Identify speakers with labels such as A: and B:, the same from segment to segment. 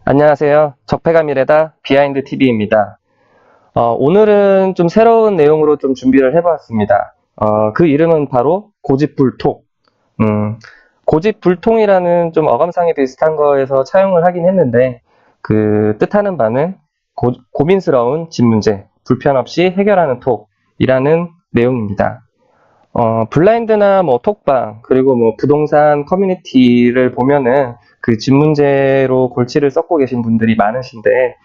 A: 안녕하세요. 적폐가 미래다 비하인드 TV입니다. 오늘은 좀 새로운 내용으로 좀 준비를 해봤습니다. 그 이름은 바로 고집불통. 고집불통이라는 좀 어감상에 비슷한 거에서 차용을 하긴 했는데 그 뜻하는 바는 고민스러운 집 문제, 불편 없이 해결하는 톡이라는 내용입니다. 블라인드나 뭐 톡방, 그리고 뭐 부동산 커뮤니티를 보면은 그 집 문제로 골치를 썩고 계신 분들이 많으신데,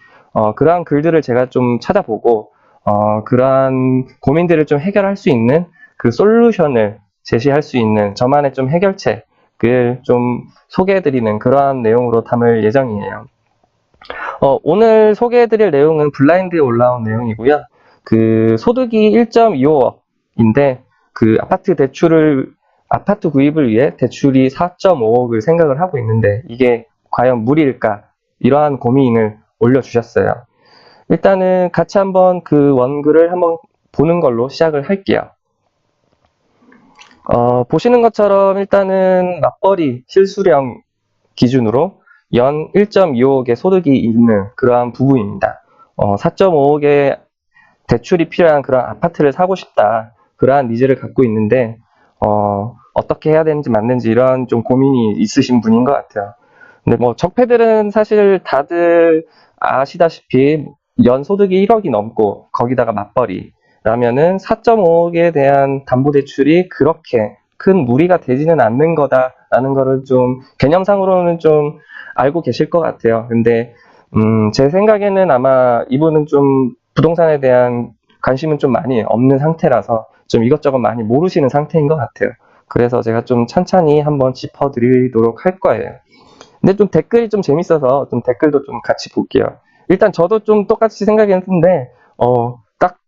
A: 그러한 글들을 제가 좀 찾아보고, 그러한 고민들을 좀 해결할 수 있는 그 솔루션을 제시할 수 있는 저만의 좀 해결책을 좀 소개해드리는 그러한 내용으로 담을 예정이에요. 오늘 소개해드릴 내용은 블라인드에 올라온 내용이고요. 그 소득이 1.25억인데, 그 아파트 구입을 위해 대출이 4.5억을 생각을 하고 있는데 이게 과연 무리일까? 이러한 고민을 올려주셨어요. 일단은 같이 한번 그 원글을 한번 보는 걸로 시작을 할게요. 보시는 것처럼 일단은 맞벌이 실수령 기준으로 연 1.25억의 소득이 있는 그러한 부부입니다. 4.5억의 대출이 필요한 그런 아파트를 사고 싶다. 그러한 니즈를 갖고 있는데 어떻게 해야 되는지 맞는지 이런 좀 고민이 있으신 분인 것 같아요. 근데 뭐 적폐들은 사실 다들 아시다시피 연 소득이 1억이 넘고 거기다가 맞벌이라면은 4.5억에 대한 담보대출이 그렇게 큰 무리가 되지는 않는 거다라는 거를 좀 개념상으로는 좀 알고 계실 것 같아요. 근데 제 생각에는 아마 이분은 좀 부동산에 대한 관심은 좀 많이 없는 상태라서 좀 이것저것 많이 모르시는 상태인 것 같아요. 그래서 제가 좀 천천히 한번 짚어드리도록 할 거예요. 근데 좀 댓글이 좀 재밌어서 좀 댓글도 좀 같이 볼게요. 일단 저도 좀 똑같이 생각했는데, 딱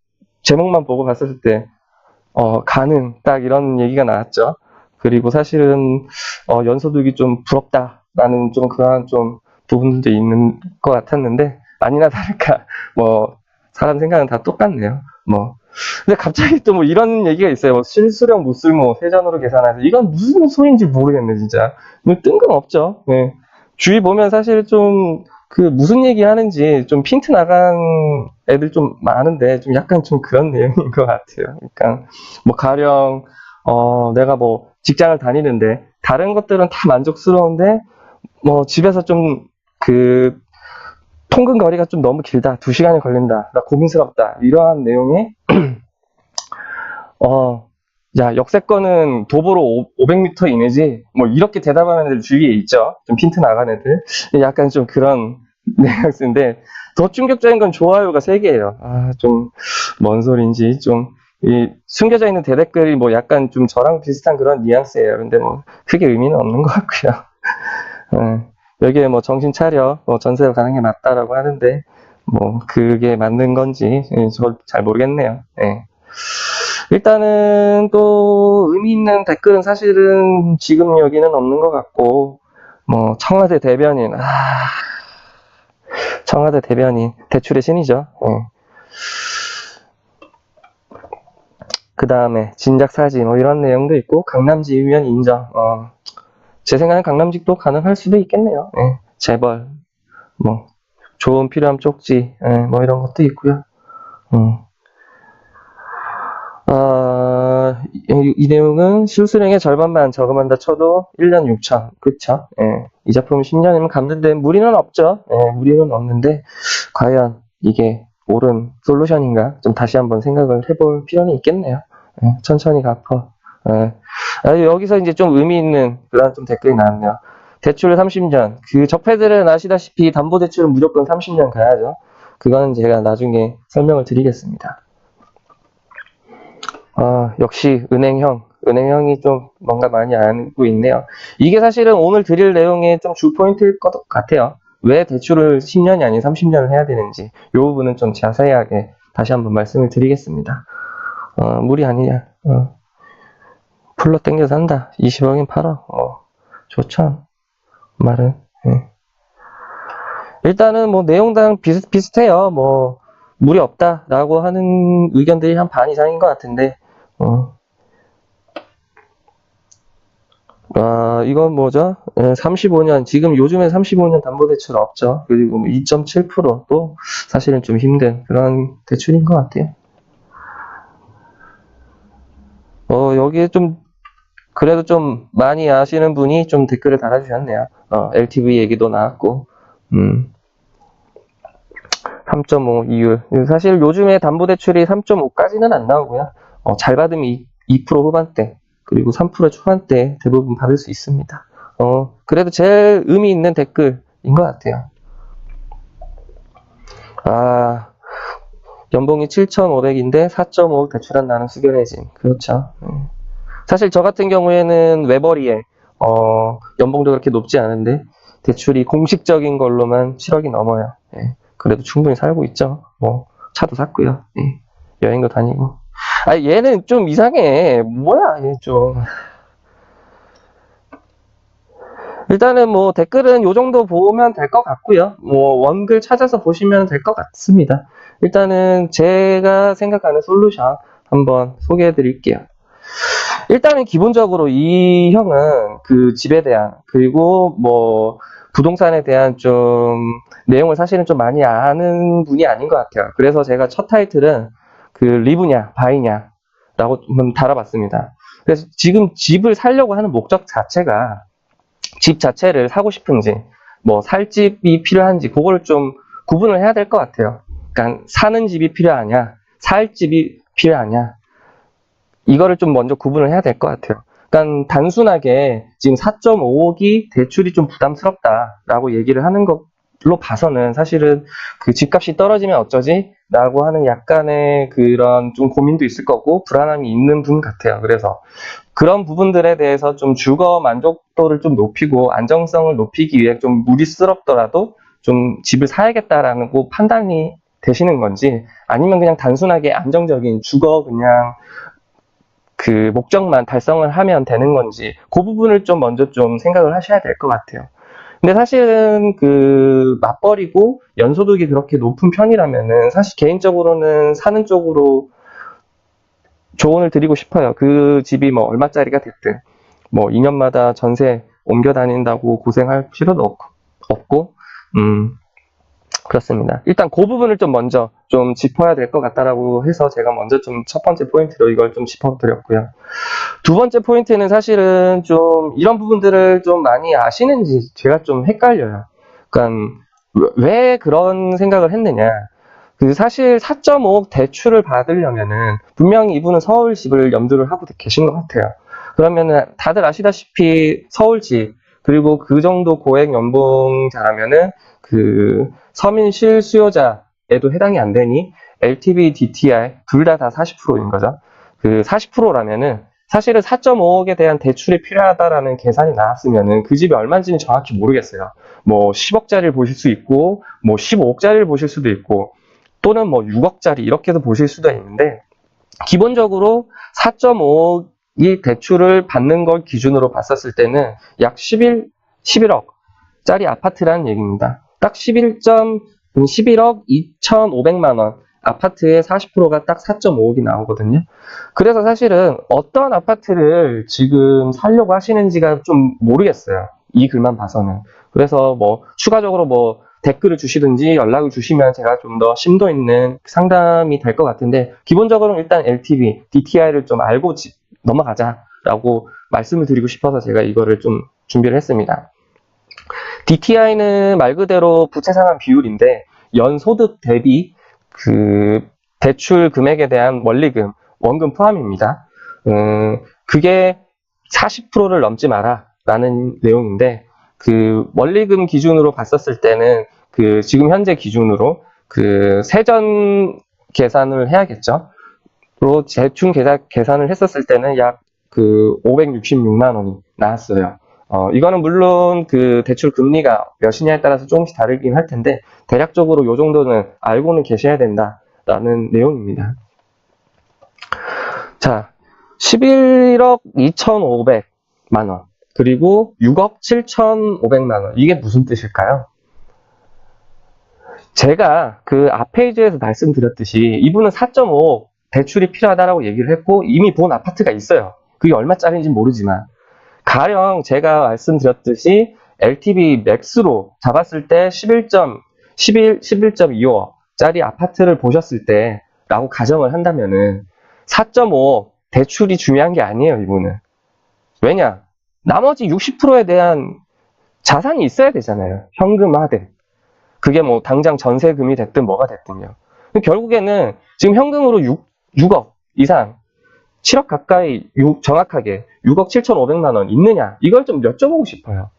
A: 제목만 보고 봤을 때, 가능, 딱 이런 얘기가 나왔죠. 그리고 사실은, 연소득이 좀 부럽다라는 좀 그런 좀 부분도 있는 것 같았는데, 아니나 다를까, 뭐, 사람 생각은 다 똑같네요. 뭐. 근데 갑자기 또 뭐 이런 얘기가 있어요. 뭐 실수령 무쓸모 세전으로 계산해서 이건 무슨 소리인지 모르겠네 진짜. 뭐 뜬금없죠. 네. 주위 보면 사실 좀 그 무슨 얘기 하는지 좀 핀트 나간 애들 좀 많은데 좀 약간 좀 그런 내용인 것 같아요. 그러니까 뭐 가령 내가 뭐 직장을 다니는데 다른 것들은 다 만족스러운데 뭐 집에서 좀 그 통근 거리가 좀 너무 길다. 2시간이 걸린다. 나 고민스럽다. 이러한 내용의 야, 역세권은 도보로 500m 이내지? 뭐, 이렇게 대답하는 애들 주위에 있죠. 좀 핀트 나간 애들. 약간 좀 그런 뉘앙스인데, 더 충격적인 건 좋아요가 3개예요. 좀, 뭔 소린지, 좀, 숨겨져 있는 대댓글이 뭐 약간 좀 저랑 비슷한 그런 뉘앙스예요. 근데 뭐, 크게 의미는 없는 것 같고요. 여기에 뭐, 정신 차려, 전세가 가는 게 맞다라고 하는데, 뭐, 그게 맞는 건지, 저 잘 모르겠네요. 예. 일단은 또 의미 있는 댓글은 사실은 지금 여기는 없는 것 같고, 뭐, 청와대 대변인, 청와대 대변인, 대출의 신이죠. 그 다음에 진작 사지, 뭐 이런 내용도 있고, 강남지 의원 인정. 제 생각엔 강남직도 가능할 수도 있겠네요. 재벌, 뭐, 조언 필요함 쪽지, 뭐 이런 것도 있고요. 이 내용은 실수령의 절반만 저금한다 쳐도 1년 6천. 그쵸? 이 작품 10년이면 갚는데 무리는 없죠. 무리는 없는데, 과연 이게 옳은 솔루션인가? 좀 다시 한번 생각을 해볼 필요는 있겠네요. 천천히 갚어. 여기서 이제 좀 의미 있는 그런 좀 댓글이 나왔네요. 대출 30년. 그 적폐들은 아시다시피 담보대출은 무조건 30년 가야죠. 그거는 제가 나중에 설명을 드리겠습니다. 역시 은행형이 좀 뭔가 많이 알고 있네요. 이게 사실은 오늘 드릴 내용의 좀 주 포인트일 것 같아요. 왜 대출을 10년이 아닌 30년을 해야 되는지 이 부분은 좀 자세하게 다시 한번 말씀을 드리겠습니다. 무리 아니냐. 풀로 땡겨서 한다. 20억인 8억. 좋죠. 말은. 일단은 뭐 내용당 비슷해요. 뭐 무리 없다라고 하는 의견들이 한 반 이상인 것 같은데 이건 뭐죠? 35년, 지금 요즘에 35년 담보대출 없죠. 그리고 2.7%도 사실은 좀 힘든 그런 대출인 것 같아요. 여기에 좀, 그래도 좀 많이 아시는 분이 좀 댓글을 달아주셨네요. LTV 얘기도 나왔고, 3.5 이율. 사실 요즘에 담보대출이 3.5까지는 안 나오고요. 잘 받으면 2% 후반대, 그리고 3% 초반대 대부분 받을 수 있습니다. 그래도 제일 의미 있는 댓글인 것 같아요. 연봉이 7,500인데 4.5 대출한다는 수견해진. 그렇죠. 사실 저 같은 경우에는 외벌이에 연봉도 그렇게 높지 않은데 대출이 공식적인 걸로만 7억이 넘어요. 예. 그래도 충분히 살고 있죠. 뭐 차도 샀고요. 예. 여행도 다니고. 얘는 좀 이상해. 뭐야, 얘 좀. 일단은 뭐 댓글은 요 정도 보면 될 것 같고요. 뭐 원글 찾아서 보시면 될 것 같습니다. 일단은 제가 생각하는 솔루션 한번 소개해 드릴게요. 일단은 기본적으로 이 형은 그 집에 대한, 그리고 뭐 부동산에 대한 좀 내용을 사실은 좀 많이 아는 분이 아닌 것 같아요. 그래서 제가 첫 타이틀은 그 리브냐 바이냐 라고 좀 달아봤습니다. 그래서 지금 집을 사려고 하는 목적 자체가 집 자체를 사고 싶은지, 뭐 살 집이 필요한지, 그거를 좀 구분을 해야 될 것 같아요. 그러니까 사는 집이 필요하냐, 살 집이 필요하냐, 이거를 좀 먼저 구분을 해야 될 것 같아요. 그러니까 단순하게 지금 4.5억이 대출이 좀 부담스럽다라고 얘기를 하는 걸로 봐서는 사실은 그 집값이 떨어지면 어쩌지? 라고 하는 약간의 그런 좀 고민도 있을 거고 불안함이 있는 분 같아요. 그래서 그런 부분들에 대해서 좀 주거 만족도를 좀 높이고 안정성을 높이기 위해 좀 무리스럽더라도 좀 집을 사야겠다라는 꼭 판단이 되시는 건지, 아니면 그냥 단순하게 안정적인 주거 그냥 그 목적만 달성을 하면 되는 건지, 그 부분을 좀 먼저 좀 생각을 하셔야 될 것 같아요. 근데 사실은 그 맞벌이고 연소득이 그렇게 높은 편이라면은 사실 개인적으로는 사는 쪽으로 조언을 드리고 싶어요. 그 집이 뭐 얼마짜리가 됐든 뭐 2년마다 전세 옮겨 다닌다고 고생할 필요도 없고, 그렇습니다. 일단 그 부분을 좀 먼저 좀 짚어야 될 것 같다라고 해서 제가 먼저 좀 첫 번째 포인트로 이걸 좀 짚어드렸고요. 두 번째 포인트는 사실은 좀 이런 부분들을 좀 많이 아시는지 제가 좀 헷갈려요. 그러니까 왜 그런 생각을 했느냐. 그 사실 4.5억 대출을 받으려면은 분명히 이분은 서울 집을 염두를 하고 계신 것 같아요. 그러면은 다들 아시다시피 서울집, 그리고 그 정도 고액 연봉자라면은 그 서민 실수요자에도 해당이 안 되니 LTV, DTI 둘 다 40%인 거죠. 그 40%라면은 사실은 4.5억에 대한 대출이 필요하다라는 계산이 나왔으면은 그 집이 얼마인지는 정확히 모르겠어요. 뭐 10억짜리를 보실 수 있고, 뭐 15억짜리를 보실 수도 있고, 또는 뭐 6억짜리 이렇게도 보실 수도 있는데, 기본적으로 4.5억이 대출을 받는 걸 기준으로 봤었을 때는 약 11억짜리 아파트라는 얘기입니다. 딱 11억 2,500만 원 아파트의 40%가 딱 4.5억이 나오거든요. 그래서 사실은 어떤 아파트를 지금 사려고 하시는지가 좀 모르겠어요. 이 글만 봐서는. 그래서 뭐 추가적으로 뭐 댓글을 주시든지 연락을 주시면 제가 좀 더 심도 있는 상담이 될 것 같은데, 기본적으로는 일단 LTV, DTI를 좀 알고 넘어가자라고 말씀을 드리고 싶어서 제가 이거를 좀 준비를 했습니다. DTI는 말 그대로 부채 상환 비율인데 연소득 대비 그 대출 금액에 대한 원리금, 원금 포함입니다. 그게 40%를 넘지 마라 라는 내용인데, 그 원리금 기준으로 봤었을 때는 그 지금 현재 기준으로 그 세전 계산을 해야겠죠. 로 대충 계산을 했었을 때는 약 그 566만 원이 나왔어요. 이거는 물론 그 대출 금리가 몇이냐에 따라서 조금씩 다르긴 할 텐데, 대략적으로 이 정도는 알고는 계셔야 된다라는 내용입니다. 자, 11억 2,500만 원, 그리고 6억 7,500만 원. 이게 무슨 뜻일까요? 제가 그 앞 페이지에서 말씀드렸듯이 이분은 4.5억 대출이 필요하다라고 얘기를 했고 이미 본 아파트가 있어요. 그게 얼마짜리인지 모르지만. 가령 제가 말씀드렸듯이 LTV 맥스로 잡았을 때 11.25짜리 아파트를 보셨을 때 라고 가정을 한다면은 4.5 대출이 중요한 게 아니에요, 이분은. 왜냐? 나머지 60%에 대한 자산이 있어야 되잖아요. 현금화된. 그게 뭐 당장 전세금이 됐든 뭐가 됐든요. 결국에는 지금 현금으로 6억 이상, 7억 가까이 정확하게 6억 7,500만 원 있느냐? 이걸 좀 여쭤보고 싶어요.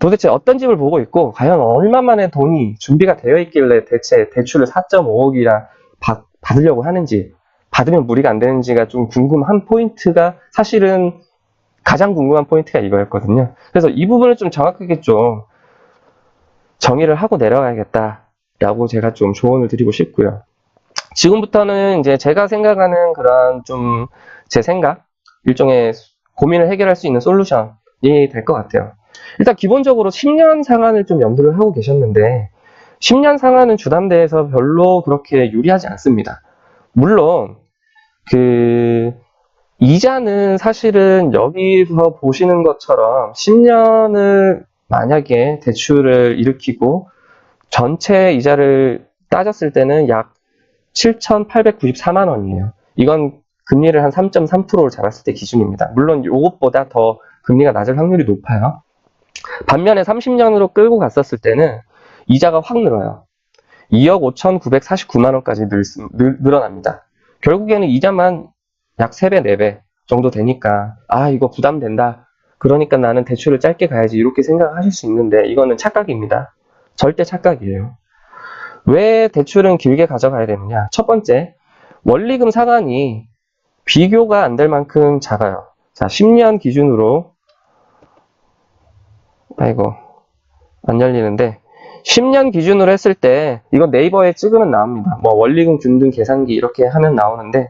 A: 도대체 어떤 집을 보고 있고 과연 얼마만의 돈이 준비가 되어 있길래 대체 대출을 4.5억이나 받으려고 하는지, 받으면 무리가 안 되는지가 좀 궁금한 포인트가, 사실은 가장 궁금한 포인트가 이거였거든요. 그래서 이 부분을 좀 정확하게 좀 정의를 하고 내려가야겠다라고 제가 좀 조언을 드리고 싶고요. 지금부터는 이제 제가 생각하는 그런 좀 제 생각, 일종의 고민을 해결할 수 있는 솔루션이 될 것 같아요. 일단 기본적으로 10년 상환을 좀 염두를 하고 계셨는데 10년 상환은 주담대에서 별로 그렇게 유리하지 않습니다. 물론 이자는 사실은 여기서 보시는 것처럼 10년을 만약에 대출을 일으키고 전체 이자를 따졌을 때는 약 7,894만 원이에요. 이건 금리를 한 3.3%를 잡았을 때 기준입니다. 물론 이것보다 더 금리가 낮을 확률이 높아요. 반면에 30년으로 끌고 갔었을 때는 이자가 확 늘어요. 2억 5,949만 원까지 늘어납니다. 결국에는 이자만 약 3배, 4배 정도 되니까 이거 부담된다. 그러니까 나는 대출을 짧게 가야지, 이렇게 생각하실 수 있는데 이거는 착각입니다. 절대 착각이에요. 왜 대출은 길게 가져가야 되느냐? 첫 번째, 원리금 상환이 비교가 안 될 만큼 작아요. 자, 10년 기준으로, 안 열리는데, 10년 기준으로 했을 때, 이거 네이버에 찍으면 나옵니다. 뭐, 원리금 균등 계산기 이렇게 하면 나오는데,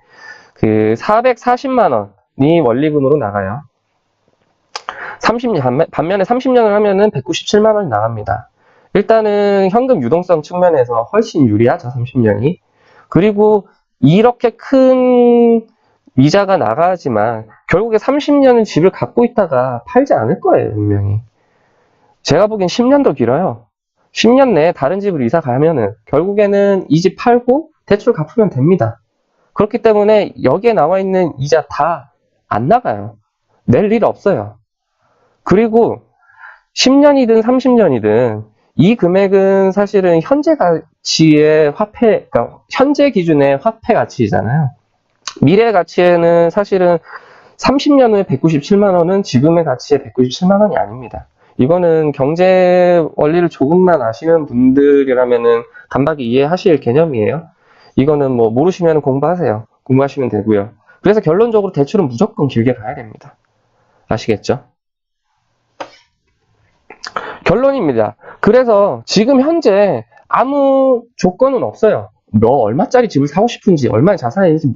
A: 440만 원이 원리금으로 나가요. 반면에 30년을 하면은 197만 원이 나갑니다. 일단은 현금 유동성 측면에서 훨씬 유리하죠, 30년이. 그리고 이렇게 큰 이자가 나가지만 결국에 30년은 집을 갖고 있다가 팔지 않을 거예요, 분명히. 제가 보기엔 10년 더 길어요. 10년 내에 다른 집으로 이사 가면은 결국에는 이 집 팔고 대출 갚으면 됩니다. 그렇기 때문에 여기에 나와 있는 이자 다 안 나가요. 낼 일 없어요. 그리고 10년이든 30년이든 이 금액은 사실은 현재 가치의 화폐, 그러니까 현재 기준의 화폐 가치잖아요. 미래 가치에는 사실은 30년 후에 197만 원은 지금의 가치의 197만 원이 아닙니다. 이거는 경제 원리를 조금만 아시는 분들이라면은 단박에 이해하실 개념이에요. 이거는 뭐 모르시면 공부하세요. 공부하시면 되고요. 그래서 결론적으로 대출은 무조건 길게 가야 됩니다. 아시겠죠? 결론입니다. 그래서 지금 현재 아무 조건은 없어요. 너 얼마짜리 집을 사고 싶은지, 얼마나 자산이 있는지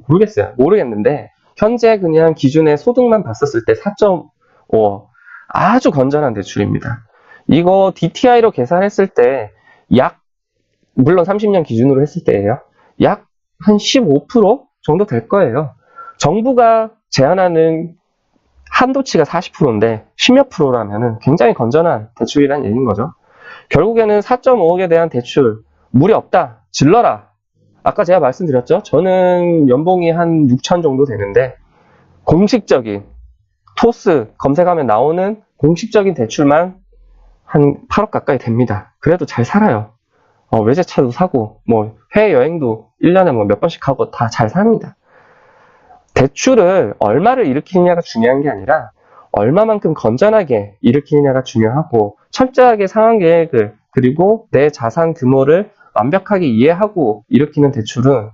A: 모르겠는데 현재 그냥 기준의 소득만 봤었을 때 4.5 아주 건전한 대출입니다. 이거 DTI로 계산했을 때 물론 30년 기준으로 했을 때예요. 약 한 15% 정도 될 거예요. 정부가 제한하는 한도치가 40%인데 10몇 프로라면은 굉장히 건전한 대출이라는 얘기인 거죠. 결국에는 4.5억에 대한 대출 무리 없다. 질러라. 아까 제가 말씀드렸죠. 저는 연봉이 한 6천 정도 되는데 공식적인 토스 검색하면 나오는 공식적인 대출만 한 8억 가까이 됩니다. 그래도 잘 살아요. 외제차도 사고 뭐 해외여행도 1년에 뭐 몇 번씩 하고 다 잘 삽니다. 대출을 얼마를 일으키느냐가 중요한 게 아니라 얼마만큼 건전하게 일으키느냐가 중요하고, 철저하게 상환 계획을 그리고 내 자산 규모를 완벽하게 이해하고 일으키는 대출은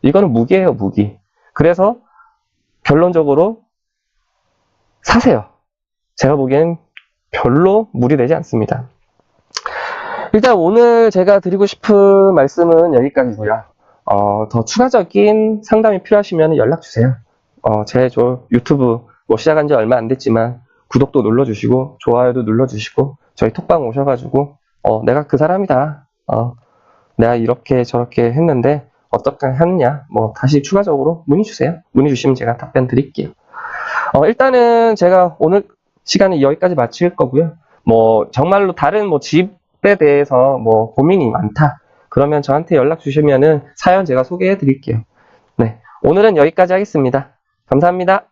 A: 이거는 무기예요, 무기. 그래서 결론적으로 사세요. 제가 보기엔 별로 무리되지 않습니다. 일단 오늘 제가 드리고 싶은 말씀은 여기까지고요. 더 추가적인 상담이 필요하시면 연락주세요. 제 유튜브 시작한 지 얼마 안 됐지만 구독도 눌러주시고 좋아요도 눌러주시고 저희 톡방 오셔가지고 내가 그 사람이다. 내가 이렇게 저렇게 했는데 어떻게 하느냐, 다시 추가적으로 문의 주세요. 문의 주시면 제가 답변 드릴게요. 일단은 제가 오늘 시간은 여기까지 마칠 거고요. 뭐 정말로 다른 뭐 집에 대해서 뭐 고민이 많다. 그러면 저한테 연락 주시면은 사연 제가 소개해 드릴게요. 네. 오늘은 여기까지 하겠습니다. 감사합니다.